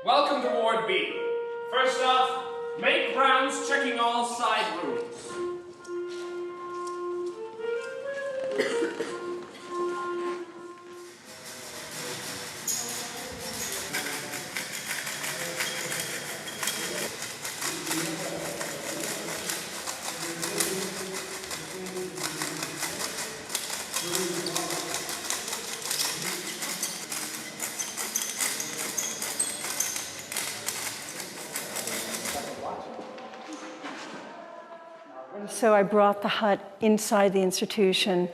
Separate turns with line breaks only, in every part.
Welcome to Ward B. First off, make rounds checking all side rooms.
So I brought the hut inside the institution,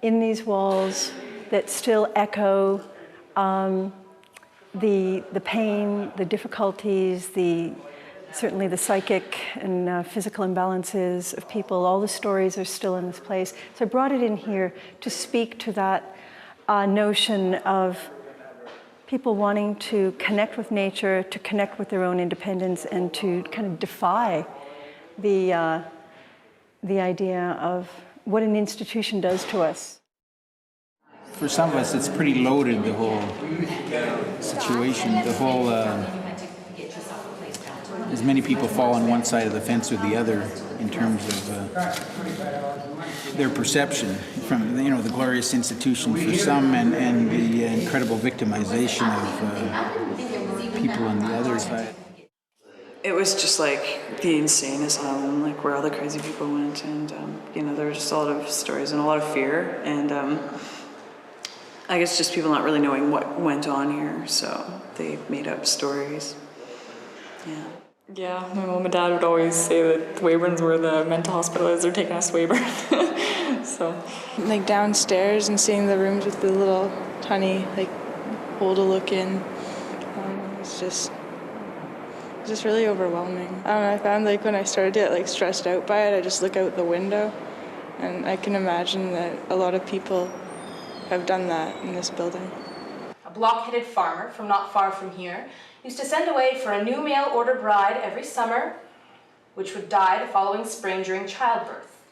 in these walls that still echo the pain, the difficulties, certainly the psychic and physical imbalances of people. All the stories are still in this place. So I brought it in here to speak to that notion of people wanting to connect with nature, to connect with their own independence, and to kind of defy the idea of what an institution does to us.
For some of us, it's pretty loaded, the whole situation, the whole, as many people fall on one side of the fence or the other in terms of their perception from, the glorious institution for some and the incredible victimization of people on the other side.
It was just like the insane asylum, like where all the crazy people went, and there were just a lot of stories and a lot of fear, and I guess just people not really knowing what went on here, so they made up stories.
Yeah, my mom and dad would always say that the Weyburns were the mental hospital as they're taking us to Weyburn. So,
like downstairs and seeing the rooms with the little tiny hole to look in, it's just really overwhelming. I don't know, I found when I started to get stressed out by it, I just look out the window, and I can imagine that a lot of people have done that in this building.
A block-headed farmer from not far from here used to send away for a new mail-order bride every summer, which would die the following spring during childbirth.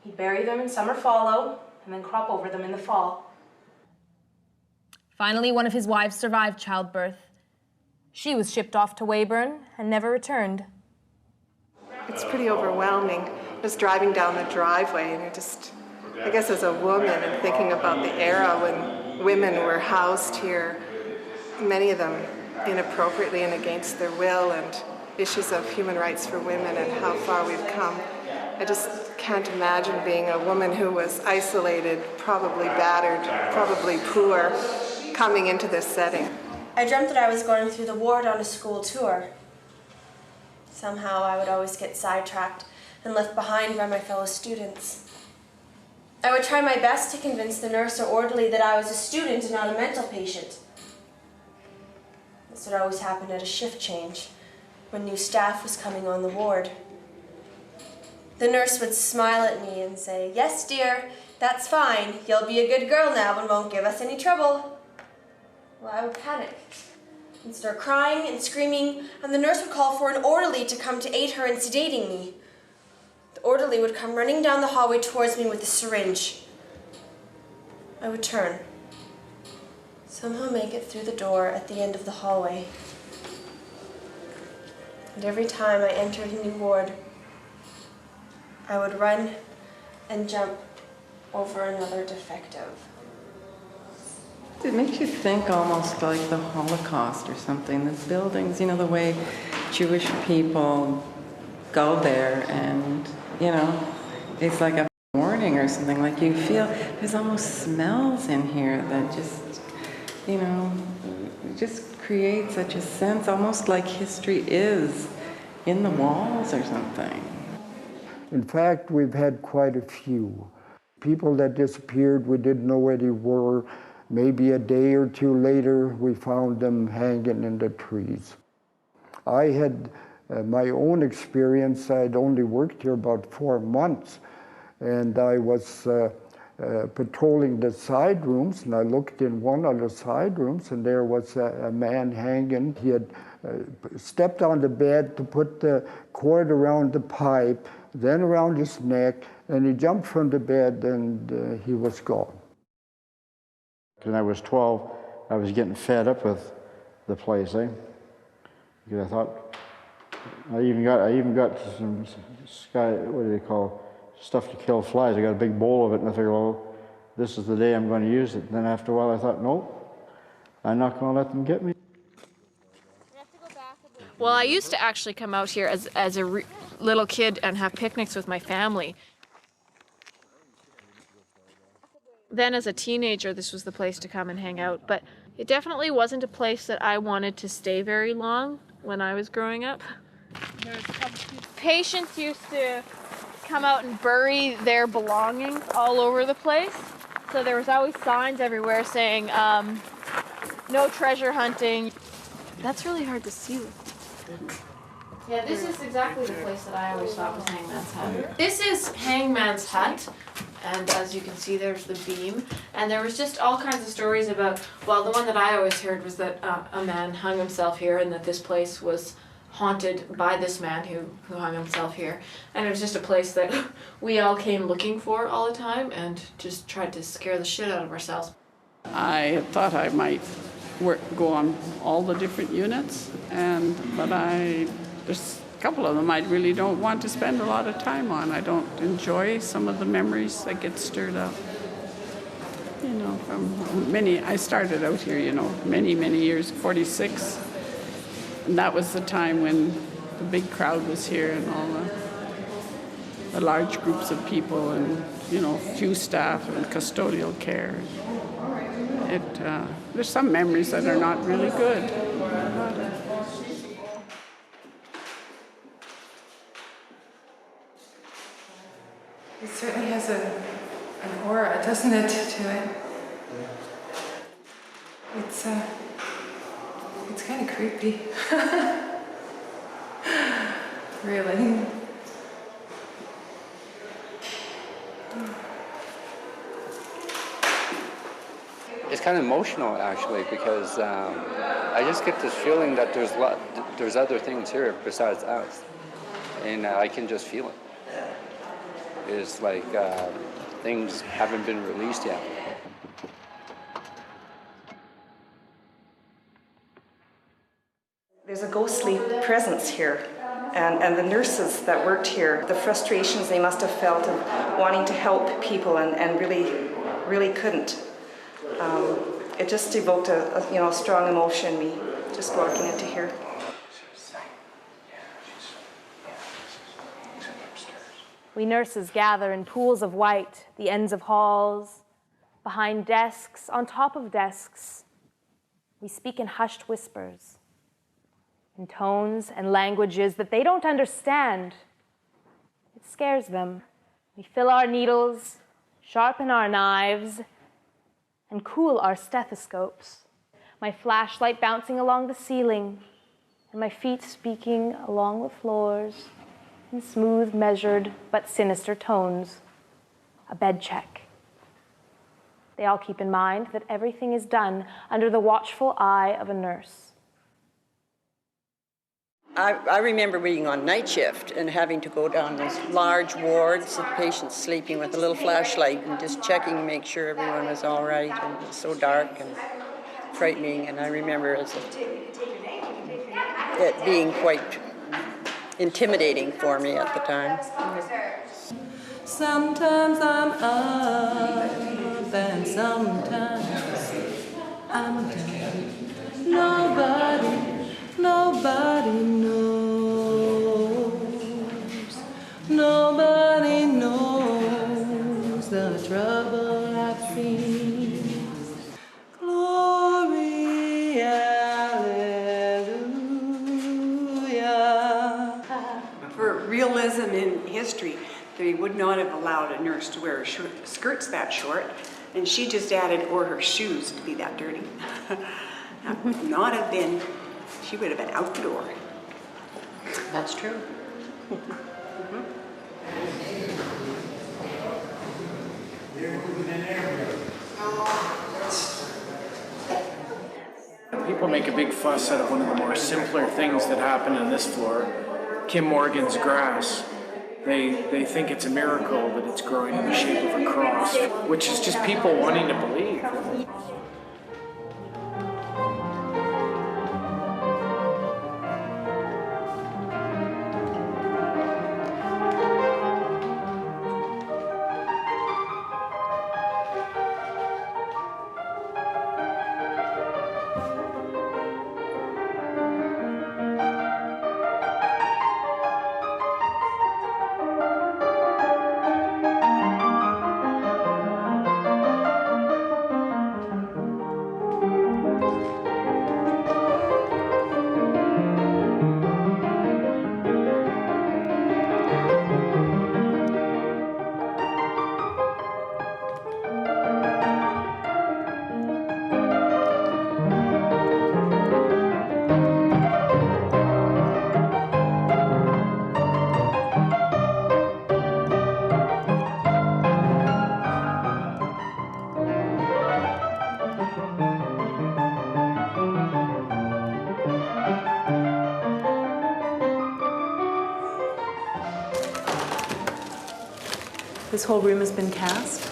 He'd bury them in summer fallow and then crop over them in the fall. Finally, one of his wives survived childbirth. She was shipped off to Weyburn and never returned.
It's pretty overwhelming, just driving down the driveway, and you're just, I guess as a woman and thinking about the era when women were housed here, many of them inappropriately and against their will, and issues of human rights for women and how far we've come. I just can't imagine being a woman who was isolated, probably battered, probably poor, coming into this setting.
I dreamt that I was going through the ward on a school tour. Somehow I would always get sidetracked and left behind by my fellow students. I would try my best to convince the nurse or orderly that I was a student and not a mental patient. This would always happen at a shift change, when new staff was coming on the ward. The nurse would smile at me and say, "Yes, dear, that's fine. You'll be a good girl now and won't give us any trouble." Well, I would panic and start crying and screaming, and the nurse would call for an orderly to come to aid her in sedating me. The orderly would come running down the hallway towards me with a syringe. I would turn, somehow make it through the door at the end of the hallway. And every time I entered a new ward, I would run and jump over another defective.
It makes you think almost like the Holocaust or something. The buildings, the way Jewish people go there and, it's like a warning or something. Like you feel, there's almost smells in here that just create such a sense, almost like history is in the walls or something.
In fact, we've had quite a few. People that disappeared, we didn't know where they were. Maybe a day or two later, we found them hanging in the trees. I had my own experience. I'd only worked here about 4 months, and I was patrolling the side rooms, and I looked in one of the side rooms, and there was a man hanging. He had stepped on the bed to put the cord around the pipe, then around his neck, and he jumped from the bed, and he was gone.
When I was 12, I was getting fed up with the place, eh? Because I thought, I even got some what do they call, stuff to kill flies. I got a big bowl of it, and I figured, well, this is the day I'm going to use it. And then after a while, I thought, no, I'm not going to let them get me.
Well, I used to actually come out here as a little kid and have picnics with my family. Then as a teenager, this was the place to come and hang out, but it definitely wasn't a place that I wanted to stay very long when I was growing up. Patients used to come out and bury their belongings all over the place. So there was always signs everywhere saying, no treasure hunting. That's really hard to see. Yeah, this is exactly the place that I always thought was Hangman's Hut. This is Hangman's Hut, and as you can see, there's the beam. And there was just all kinds of stories about, well, the one that I always heard was that a man hung himself here and that this place was haunted by this man who hung himself here. And it was just a place that we all came looking for all the time and just tried to scare the shit out of ourselves.
I thought I might go on all the different units, but there's a couple of them I really don't want to spend a lot of time on. I don't enjoy some of the memories that get stirred up. You know, from I started out here, many years, 46. And that was the time when the big crowd was here and all the large groups of people and, few staff and custodial care. There's some memories that are not really good.
It certainly has an aura, doesn't it, to it? It's kind of creepy. Really.
It's kind of emotional, actually, because I just get this feeling that there's other things here besides us, and I can just feel it. It's like things haven't been released yet.
There's a ghostly presence here, and the nurses that worked here, the frustrations they must have felt of wanting to help people and really couldn't. It just evoked a strong emotion in me, just walking into here.
We nurses gather in pools of white, the ends of halls, behind desks, on top of desks. We speak in hushed whispers, in tones and languages that they don't understand. It scares them. We fill our needles, sharpen our knives, and cool our stethoscopes. My flashlight bouncing along the ceiling, and my feet speaking along the floors in smooth, measured, but sinister tones. A bed check. They all keep in mind that everything is done under the watchful eye of a nurse.
I remember being on night shift and having to go down those large wards of patients sleeping with a little flashlight and just checking to make sure everyone was all right, and it was so dark and frightening. And I remember it being quite intimidating for me at the time.
Sometimes I'm up and sometimes I'm down. Nobody knows the trouble I've seen. Glory, hallelujah.
For realism in history, they would not have allowed a nurse to wear skirts that short, and she just added, or her shoes, to be that dirty. That would not have been, she would have been out the door.
That's true.
People make a big fuss out of one of the more simpler things that happen in this floor, Kim Morgan's grass. They think it's a miracle that it's growing in the shape of a cross, which is just people wanting to believe.
This whole room has been cast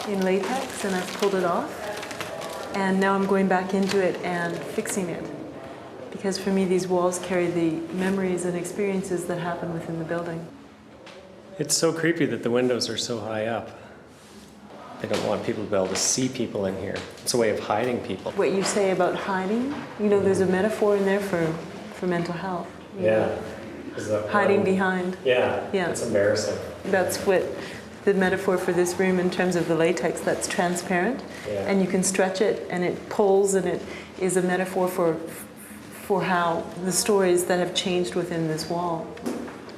in latex, and I've pulled it off. And now I'm going back into it and fixing it. Because for me, these walls carry the memories and experiences that happen within the building.
It's so creepy that the windows are so high up. They don't want people to be able to see people in here. It's a way of hiding people.
What you say about hiding, you know, there's a metaphor in there for mental health.
Yeah. Is that
Hiding behind.
Yeah.
Yeah.
It's embarrassing.
That's what the metaphor for this room in terms of the latex, that's transparent.
Yeah.
And you can stretch it and it pulls, and it is a metaphor for how the stories that have changed within this wall.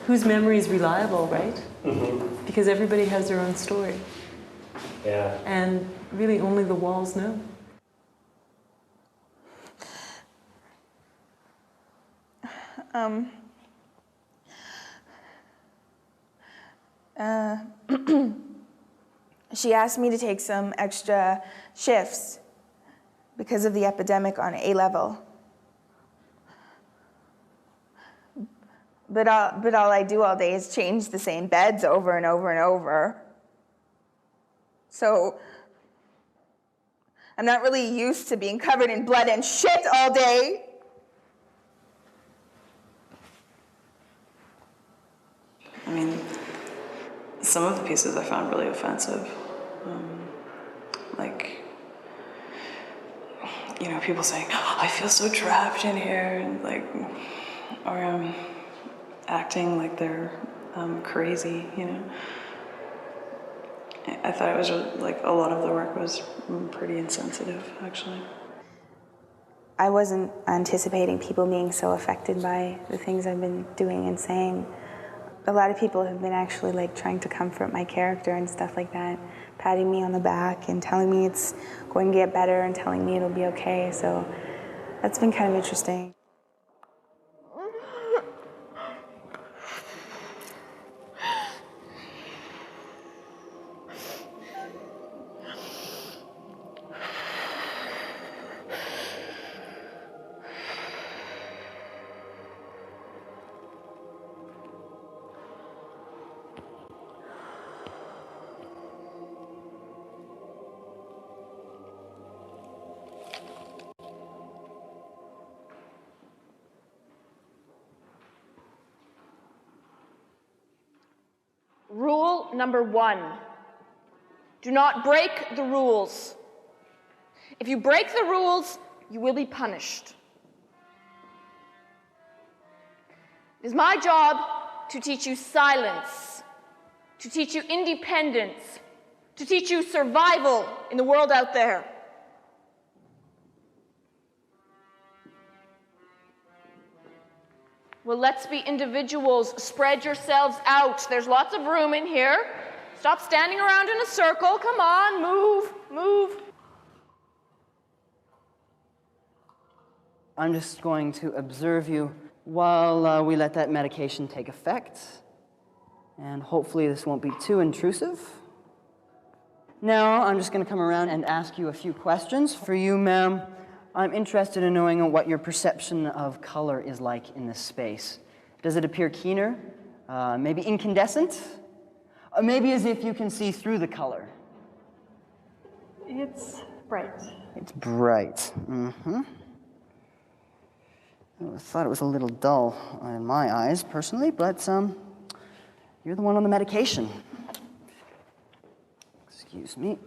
Whose memory is reliable, right?
Mm-hmm.
Because everybody has their own story.
Yeah.
And really only the walls know.
She asked me to take some extra shifts because of the epidemic on A level. But all I do all day is change the same beds over and over and over. So I'm not really used to being covered in blood and shit all day.
I mean, some of the pieces I found really offensive. Like, you know, people saying, oh, I feel so trapped in here, and like, or acting like they're crazy, you know. I thought it was like a lot of the work was pretty insensitive, actually.
I wasn't anticipating people being so affected by the things I've been doing and saying. A lot of people have been actually like trying to comfort my character and stuff like that, patting me on the back and telling me it's going to get better and telling me it'll be okay. So that's been kind of interesting.
Rule number 1, do not break the rules. If you break the rules, you will be punished. It is my job to teach you silence, to teach you independence, to teach you survival in the world out there. Well, let's be individuals. Spread yourselves out. There's lots of room in here. Stop standing around in a circle. Come on, move, move.
I'm just going to observe you while we let that medication take effect. And hopefully this won't be too intrusive. Now I'm just going to come around and ask you a few questions. For you, ma'am, I'm interested in knowing what your perception of color is like in this space. Does it appear keener? Maybe incandescent? Or maybe as if you can see through the color?
It's bright.
It's bright. Mm-hmm. I thought it was a little dull in my eyes, personally, but you're the one on the medication. Excuse me.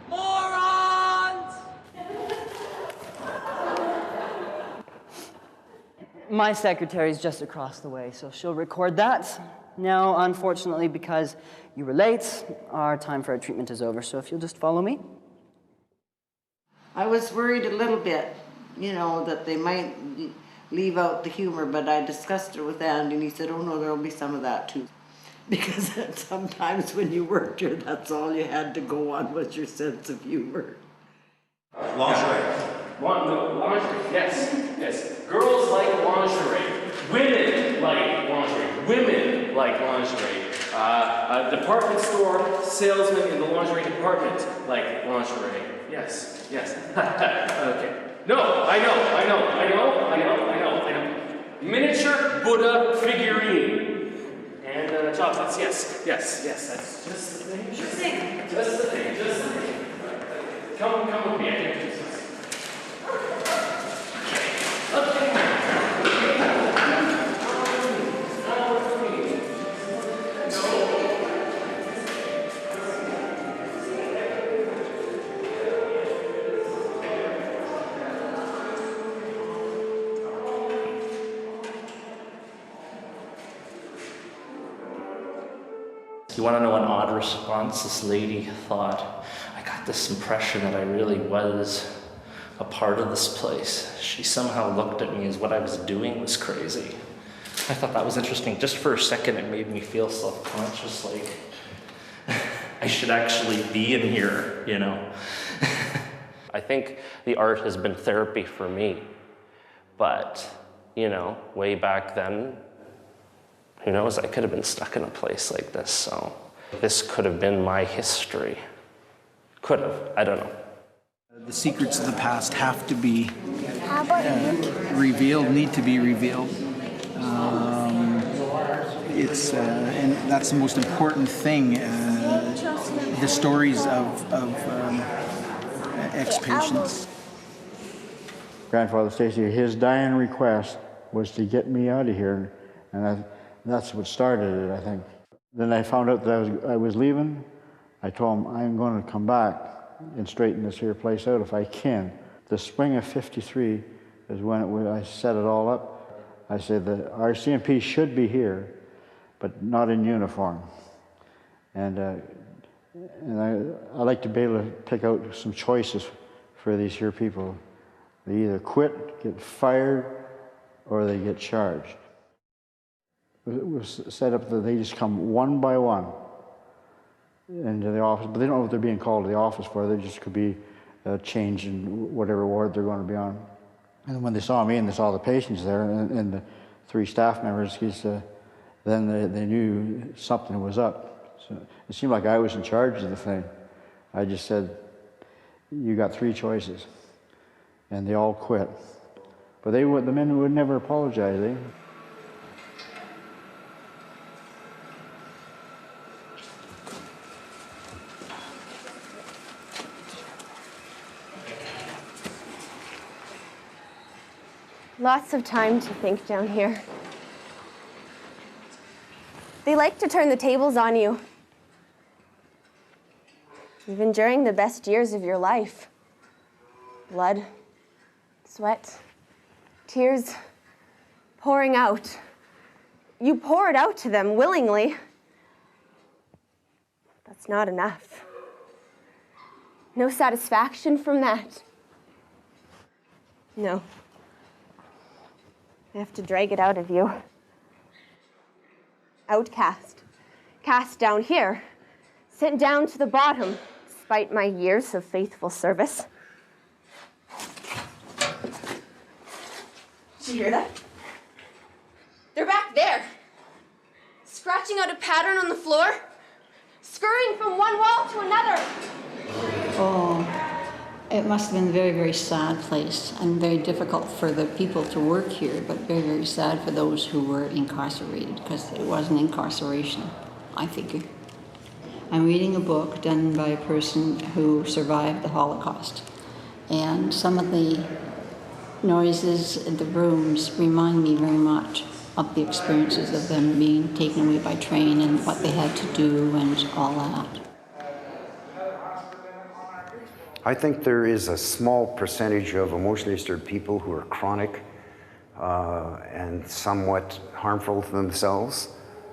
Morons!
My secretary's just across the way, so she'll record that. Now, unfortunately, because you were late, our time for our treatment is over, so if you'll just follow me.
I was worried a little bit, you know, that they might leave out the humor, but I discussed it with Andy, and he said, oh no, there'll be some of that too. Because sometimes when you worked here, that's all you had to go on was your sense of humor.
Lingerie. Lingerie, yes, yes. Girls like lingerie. Women like lingerie. Women like lingerie. Department store salesmen in the lingerie department like lingerie. Yes, yes. Okay. No, I know. Miniature Buddha figurine. chocolates, yes, that's just the thing. Just the thing. Come with me, I can do this.
You want to know an odd response this lady thought? I got this impression that I really was a part of this place. She somehow looked at me as what I was doing was crazy. I thought that was interesting. Just for a second, it made me feel self-conscious, like I should actually be in here, you know? I think the art has been therapy for me, but, you know, way back then, who knows, I could have been stuck in a place like this, so this could have been my history. Could have, I don't know.
The secrets of the past have to be revealed, need to be revealed. And that's the most important thing, the stories of ex-patients.
Grandfather Stacy, his dying request was to get me out of here, and that's what started it, I think. Then I found out that I was leaving. I told him, I'm going to come back and straighten this here place out if I can. The spring of '53 is when I set it all up. I said the RCMP should be here, but not in uniform. And I like to be able to pick out some choices for these here people. They either quit, get fired, or they get charged. It was set up that they just come one by one into the office, but they don't know what they're being called to the office for. They just could be changed in whatever ward they're going to be on. And when they saw me and they saw the patients there and the 3 staff members, then they knew something was up. So it seemed like I was in charge of the thing. I just said, you got 3 choices. And they all quit. But the men would never apologize,
Lots of time to think down here. They like to turn the tables on you, even during the best years of your life. Blood, sweat, tears pouring out. You pour it out to them willingly. That's not enough. No satisfaction from that. No. I have to drag it out of you. Outcast. Cast down here. Sent down to the bottom, despite my years of faithful service. Did you hear that? They're back there. Scratching out a pattern on the floor. Scurrying from one wall to another.
Oh. It must have been a very, very sad place and very difficult for the people to work here, but very, very sad for those who were incarcerated, because it was an incarceration, I figure. I'm reading a book done by a person who survived the Holocaust, and some of the noises in the rooms remind me very much of the experiences of them being taken away by train and what they had to do and all that.
I think there is a small percentage of emotionally disturbed people who are chronic and somewhat harmful to themselves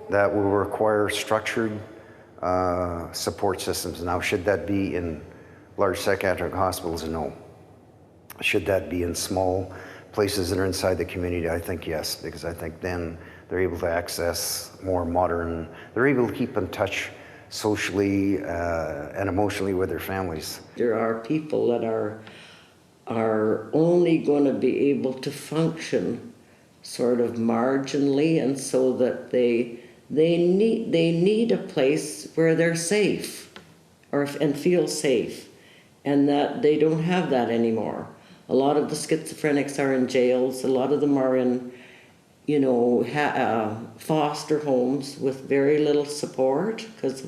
that will require structured support systems. Now, should that be in large psychiatric hospitals? No. Should that be in small places that are inside the community? I think yes, because I think then they're able to access more modern, they're able to keep in touch socially and emotionally with their families.
There are people that are only going to be able to function sort of marginally, and so that they need a place where they're safe and feel safe, and that they don't have that anymore. A lot of the schizophrenics are in jails. A lot of them are in you know, foster homes with very little support because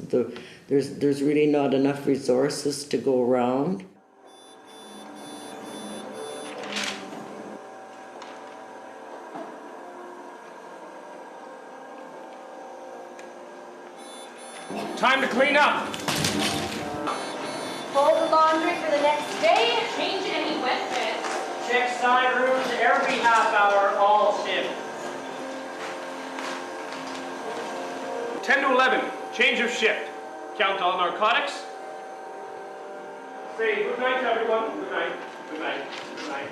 there's really not enough resources to go around.
Time to clean up.
Fold the laundry for the next day. Change any wet beds.
Check side rooms every half hour, all shift.
10 to 11, change of shift. Count all narcotics. Say good night, everyone. Good night. Good night. Good night.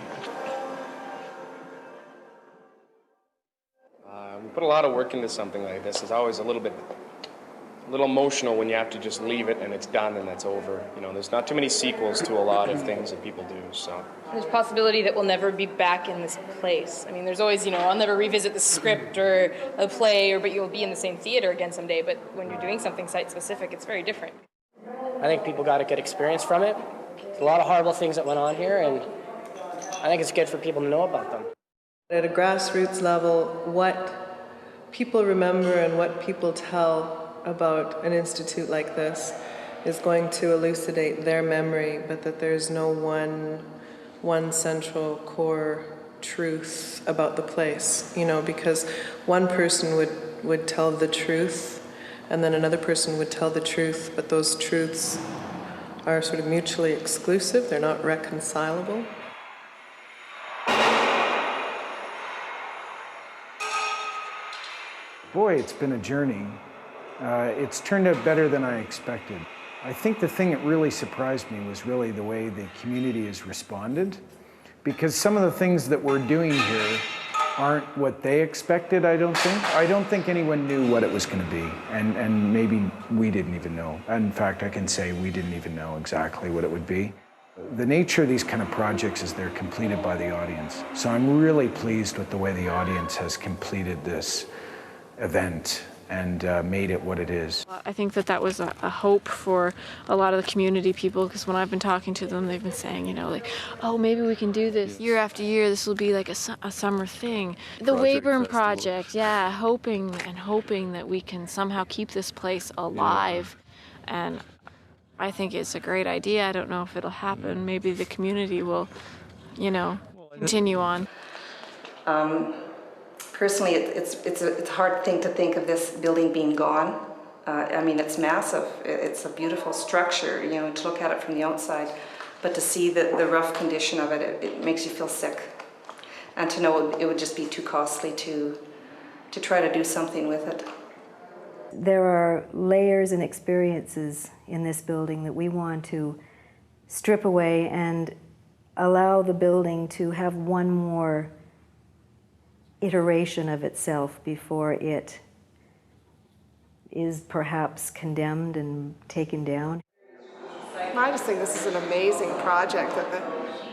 We put a lot of work into something like this. It's always a little emotional when you have to just leave it and it's done and that's over. You know, there's not too many sequels to a lot of things that people do, so.
There's a possibility that we'll never be back in this place. I mean, there's always, you know, I'll never revisit the script or a play, but you'll be in the same theater again someday. But when you're doing something site-specific, it's very different.
I think people got a good experience from it. There's a lot of horrible things that went on here, and I think it's good for people to know about them.
At a grassroots level, what people remember and what people tell about an institute like this is going to elucidate their memory, but that there's no one central core truth about the place, you know, because one person would tell the truth and then another person would tell the truth, but those truths are sort of mutually exclusive, they're not reconcilable.
Boy, it's been a journey. It's turned out better than I expected. I think the thing that really surprised me was really the way the community has responded, because some of the things that we're doing here aren't what they expected, I don't think. I don't think anyone knew what it was going to be, and maybe we didn't even know. In fact, I can say we didn't even know exactly what it would be. The nature of these kind of projects is they're completed by the audience. So I'm really pleased with the way the audience has completed this event and made it what it is.
I think that was a hope for a lot of the community people, because when I've been talking to them, they've been saying, you know, like, oh, maybe we can do this year after year. This will be like a summer thing. The Weyburn project, yeah, hoping that we can somehow keep this place alive. Yeah. And I think it's a great idea. I don't know if it'll happen. Maybe the community will, you know, continue on.
Personally, it's a hard thing to think of this building being gone. I mean, it's massive. It's a beautiful structure, you know, to look at it from the outside. But to see the rough condition of it, it makes you feel sick. And to know it would just be too costly to try to do something with it.
There are layers and experiences in this building that we want to strip away and allow the building to have one more iteration of itself before it is perhaps condemned and taken down.
I just think this is an amazing project that the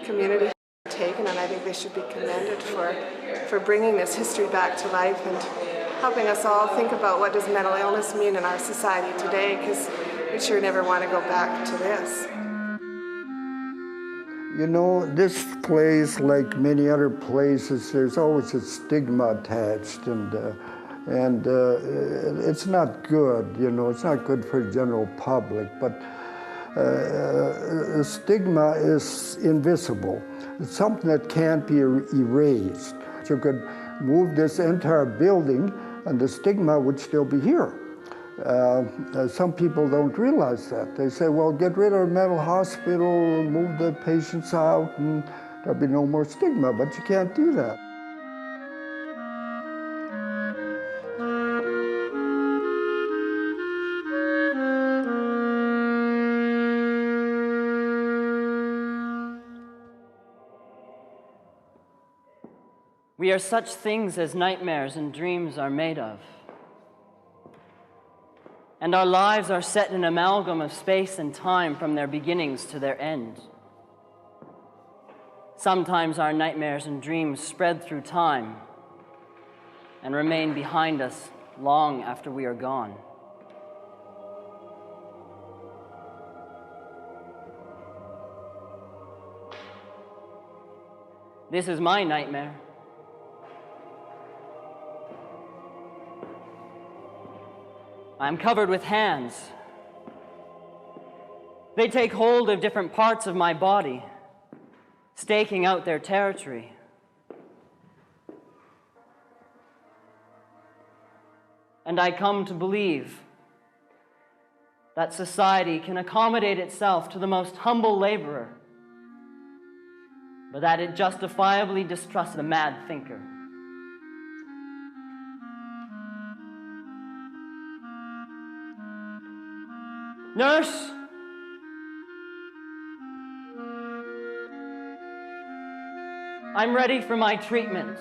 community has taken, and I think they should be commended for bringing this history back to life and helping us all think about what does mental illness mean in our society today, because we sure never want to go back to this.
You know, this place, like many other places, there's always a stigma attached, and it's not good, you know, it's not good for the general public, but the stigma is invisible. It's something that can't be erased. You could move this entire building and the stigma would still be here. Some people don't realize that. They say, well, get rid of the mental hospital, move the patients out, and there'll be no more stigma, but you can't do that.
We are such things as nightmares and dreams are made of. And our lives are set in an amalgam of space and time from their beginnings to their end. Sometimes our nightmares and dreams spread through time and remain behind us long after we are gone. This is my nightmare. I'm covered with hands. They take hold of different parts of my body, staking out their territory. And I come to believe that society can accommodate itself to the most humble laborer, but that it justifiably distrusts the mad thinker. Nurse! I'm ready for my treatment.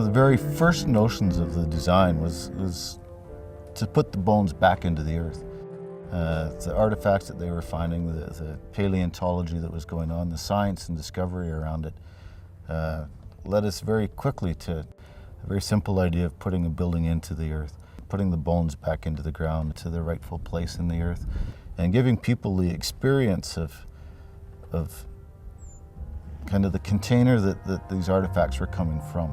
of the very first notions of the design was to put the bones back into the earth. The artifacts that they were finding, the paleontology that was going on, the science and discovery around it, led us very quickly to a very simple idea of putting a building into the earth, putting the bones back into the ground to their rightful place in the earth, and giving people the experience of kind of the container that these artifacts were coming from,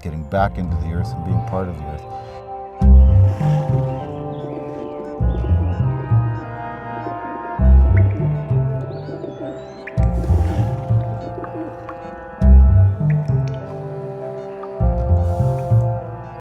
getting back into the earth and being part of the earth.